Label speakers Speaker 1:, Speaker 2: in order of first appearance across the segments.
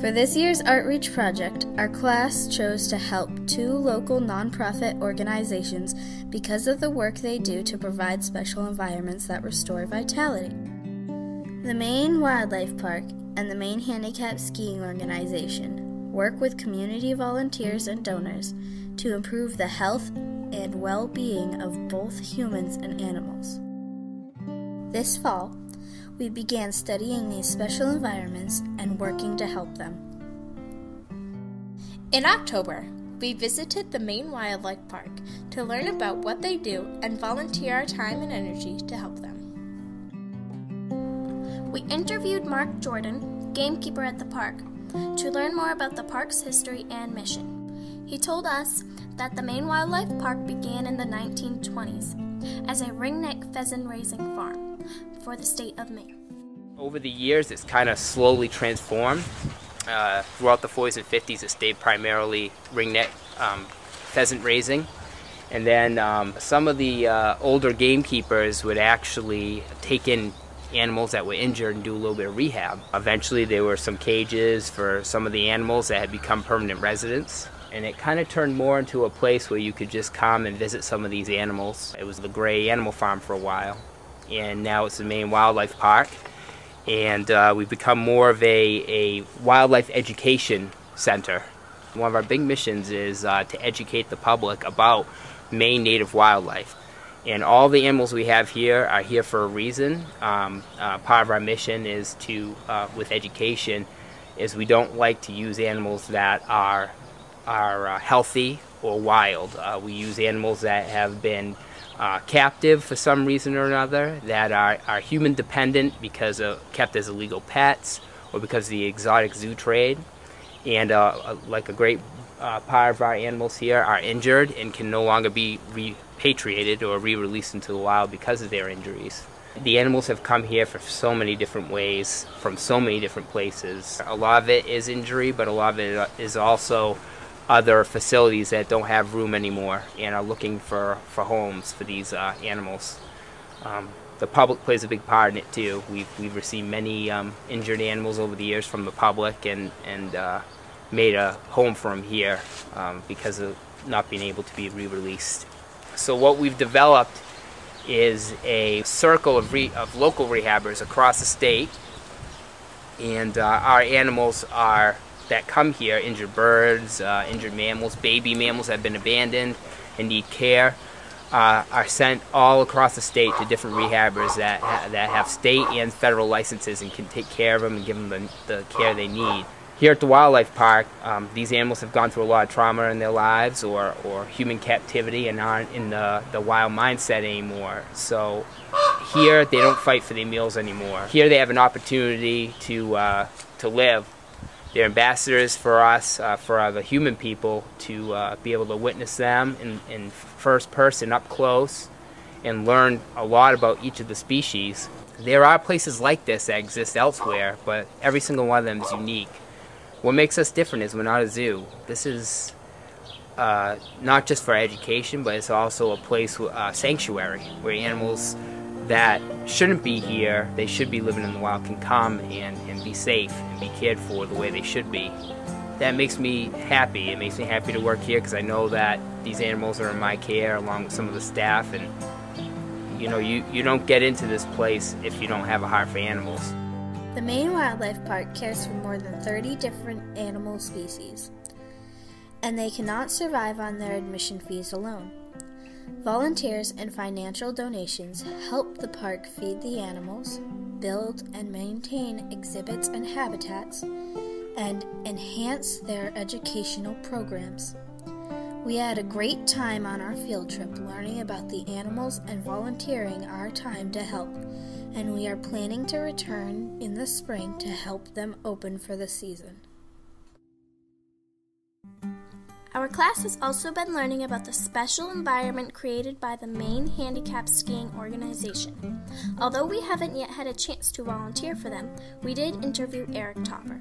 Speaker 1: For this year's ArtReach project, our class chose to help 2 local nonprofit organizations because of the work they do to provide special environments that restore vitality. The Maine Wildlife Park and the Maine Handicapped Skiing Organization work with community volunteers and donors to improve the health and well-being of both humans and animals. This fall, we began studying these special environments and working to help them.
Speaker 2: In October, we visited the Maine Wildlife Park to learn about what they do and volunteer our time and energy to help them. We interviewed Mark Jordan, gamekeeper at the park, to learn more about the park's history and mission. He told us that the Maine Wildlife Park began in the 1920s as a ringneck pheasant raising farm for the state of Maine.
Speaker 3: Over the years, it's kind of slowly transformed. Throughout the 40s and 50s, it stayed primarily ringneck pheasant raising. And then some of the older gamekeepers would actually take in animals that were injured and do a little bit of rehab. Eventually, there were some cages for some of the animals that had become permanent residents. And it kind of turned more into a place where you could just come and visit some of these animals. It was the Gray Animal Farm for a while, and now it's the Maine Wildlife Park. And we've become more of a wildlife education center. One of our big missions is to educate the public about Maine native wildlife. And all the animals we have here are here for a reason. Part of our mission is to, with education, is we don't like to use animals that are healthy or wild. We use animals that have been captive for some reason or another, that are human dependent because of kept as illegal pets or because of the exotic zoo trade. And like a great part of our animals here are injured and can no longer be repatriated or re-released into the wild because of their injuries. The animals have come here for so many different ways, from so many different places. A lot of it is injury, but a lot of it is also other facilities that don't have room anymore and are looking for homes for these animals. The public plays a big part in it too. We've received many injured animals over the years from the public and made a home for them here because of not being able to be re-released. So what we've developed is a circle of local rehabbers across the state, and our animals that come here, injured birds, injured mammals, baby mammals that have been abandoned and need care, are sent all across the state to different rehabbers that have state and federal licenses and can take care of them and give them the care they need. Here at the Wildlife Park, these animals have gone through a lot of trauma in their lives or human captivity and aren't in the wild mindset anymore. So here they don't fight for their meals anymore. Here they have an opportunity to live. They're ambassadors for us, for the human people, to be able to witness them in first person, up close, and learn a lot about each of the species. There are places like this that exist elsewhere, but every single one of them is unique. What makes us different is we're not a zoo. This is not just for education, but it's also a place, sanctuary, where animals that shouldn't be here, they should be living in the wild, can come and be safe and be cared for the way they should be. That makes me happy. It makes me happy to work here because I know that these animals are in my care along with some of the staff, and you know, you don't get into this place if you don't have a heart for animals.
Speaker 1: The Maine Wildlife Park cares for more than 30 different animal species, and they cannot survive on their admission fees alone. Volunteers and financial donations help the park feed the animals, build and maintain exhibits and habitats, and enhance their educational programs. We had a great time on our field trip learning about the animals and volunteering our time to help, and we are planning to return in the spring to help them open for the season.
Speaker 2: Our class has also been learning about the special environment created by the Maine Handicapped Skiing Organization. Although we haven't yet had a chance to volunteer for them, we did interview Eric Topper,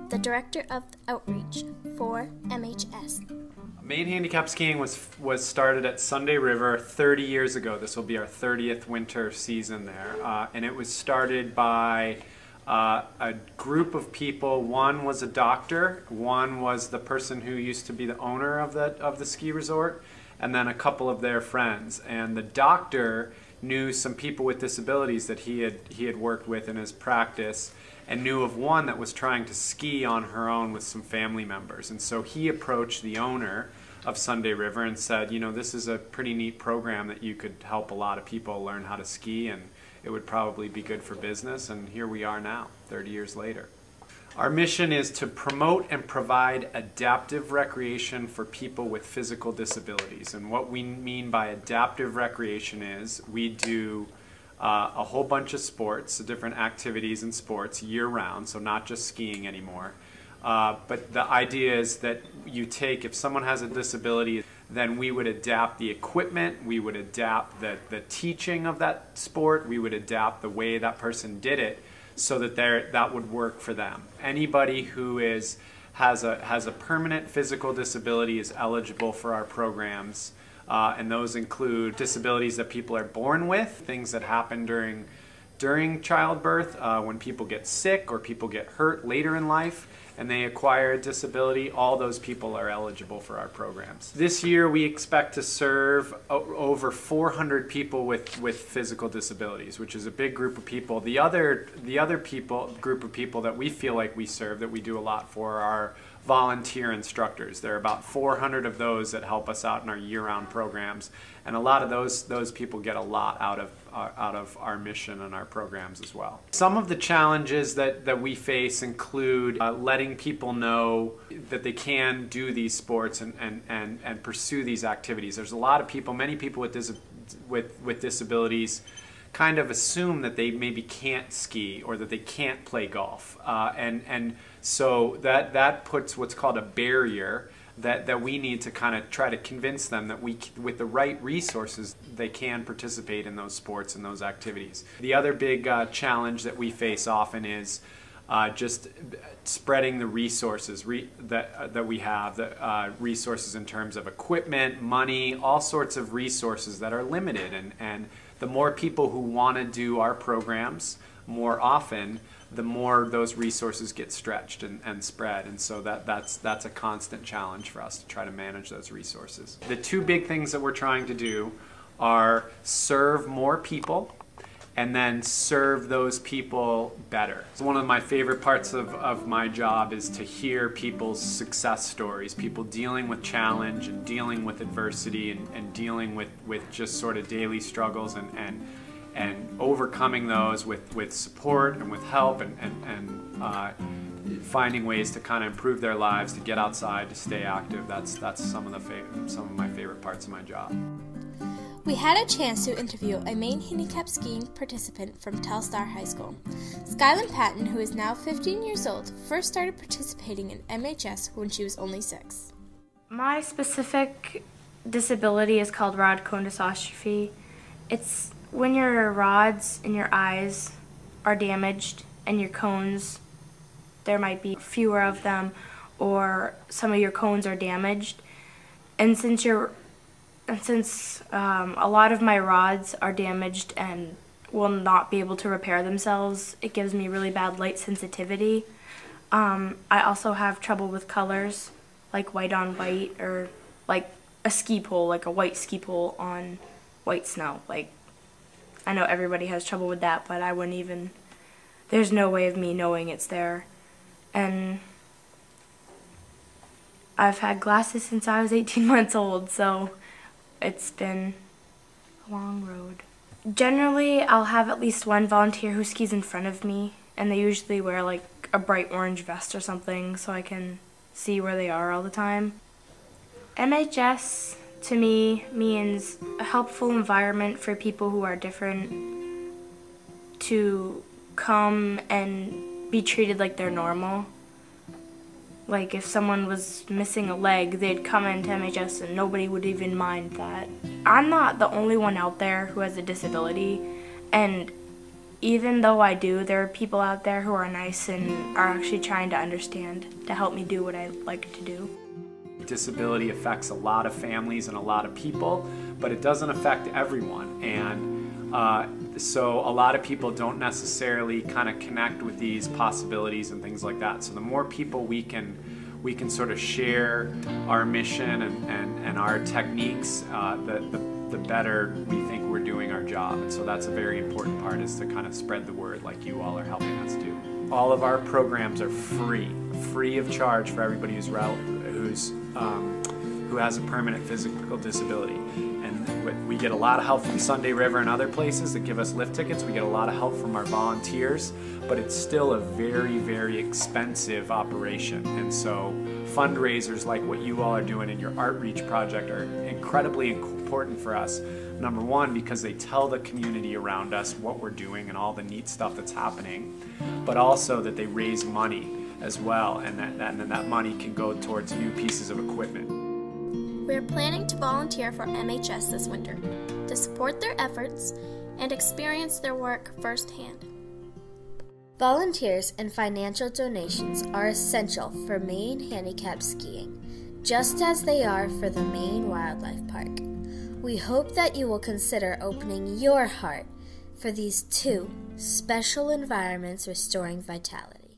Speaker 2: the director of Outreach for MHS.
Speaker 4: Maine Handicapped Skiing was started at Sunday River 30 years ago. This will be our 30th winter season there. And it was started by a group of people. One was a doctor, one was the person who used to be the owner of the ski resort, and then a couple of their friends. And the doctor knew some people with disabilities that he had worked with in his practice, and knew of one that was trying to ski on her own with some family members. And so he approached the owner of Sunday River and said, you know, this is a pretty neat program that you could help a lot of people learn how to ski, and it would probably be good for business. And here we are now, 30 years later. Our mission is to promote and provide adaptive recreation for people with physical disabilities. And what we mean by adaptive recreation is we do a whole bunch of sports, different activities and sports year-round, so not just skiing anymore. But the idea is that you take, if someone has a disability, then we would adapt the equipment, we would adapt the teaching of that sport, we would adapt the way that person did it so that that would work for them. Anybody who has a permanent physical disability is eligible for our programs. And those include disabilities that people are born with, things that happen during childbirth, when people get sick or people get hurt later in life and they acquire a disability. All those people are eligible for our programs. This year we expect to serve over 400 people with physical disabilities, which is a big group of people. The other group of people that we feel like we serve, that we do a lot for, are volunteer instructors. There are about 400 of those that help us out in our year-round programs, and a lot of those people get a lot out of our mission and our programs as well. Some of the challenges that we face include letting people know that they can do these sports and pursue these activities. There's a lot of people, many people with disabilities kind of assume that they maybe can't ski or that they can't play golf, and so that puts what's called a barrier that we need to kind of try to convince them that with the right resources, they can participate in those sports and those activities. The other big challenge that we face often is just spreading the resources that we have, the resources in terms of equipment, money, all sorts of resources that are limited. And the more people who want to do our programs more often, the more those resources get stretched and spread. And so that's a constant challenge for us to try to manage those resources. The two big things that we're trying to do are serve more people and then serve those people better. So one of my favorite parts of my job is to hear people's success stories, people dealing with challenge and dealing with adversity and dealing with just sort of daily struggles and overcoming those with support and with help and finding ways to kind of improve their lives, to get outside, to stay active. That's some of my favorite parts of my job.
Speaker 2: We had a chance to interview a Maine Handicapped skiing participant from Telstar High School. Skylin Patton, who is now 15 years old, first started participating in MHS when she was only 6.
Speaker 5: My specific disability is called rod cone dystrophy. It's when your rods in your eyes are damaged and your cones, there might be fewer of them, or some of your cones are damaged. And since a lot of my rods are damaged and will not be able to repair themselves, it gives me really bad light sensitivity. I also have trouble with colors, like white on white, or like a ski pole, like a white ski pole on white snow. Like, I know everybody has trouble with that, but I wouldn't even, there's no way of me knowing it's there. And I've had glasses since I was 18 months old, so it's been a long road. Generally, I'll have at least one volunteer who skis in front of me, and they usually wear like a bright orange vest or something so I can see where they are all the time. MHS to me means a helpful environment for people who are different to come and be treated like they're normal. Like if someone was missing a leg, they'd come into MHS and nobody would even mind that. I'm not the only one out there who has a disability, and even though I do, there are people out there who are nice and are actually trying to understand to help me do what I like to do.
Speaker 4: Disability affects a lot of families and a lot of people, but it doesn't affect everyone. And So a lot of people don't necessarily kind of connect with these possibilities and things like that. So the more people we can sort of share our mission and our techniques, the better we think we're doing our job. And so that's a very important part, is to kind of spread the word like you all are helping us do. All of our programs are free of charge for everybody who has a permanent physical disability. And we get a lot of help from Sunday River and other places that give us lift tickets. We get a lot of help from our volunteers, but it's still a very, very expensive operation. And so fundraisers like what you all are doing in your ArtReach project are incredibly important for us. Number one, because they tell the community around us what we're doing and all the neat stuff that's happening, but also that they raise money as well, and then that money can go towards new pieces of equipment.
Speaker 2: We are planning to volunteer for MHS this winter to support their efforts and experience their work firsthand.
Speaker 1: Volunteers and financial donations are essential for Maine Handicapped skiing, just as they are for the Maine Wildlife Park. We hope that you will consider opening your heart for these two special environments restoring vitality.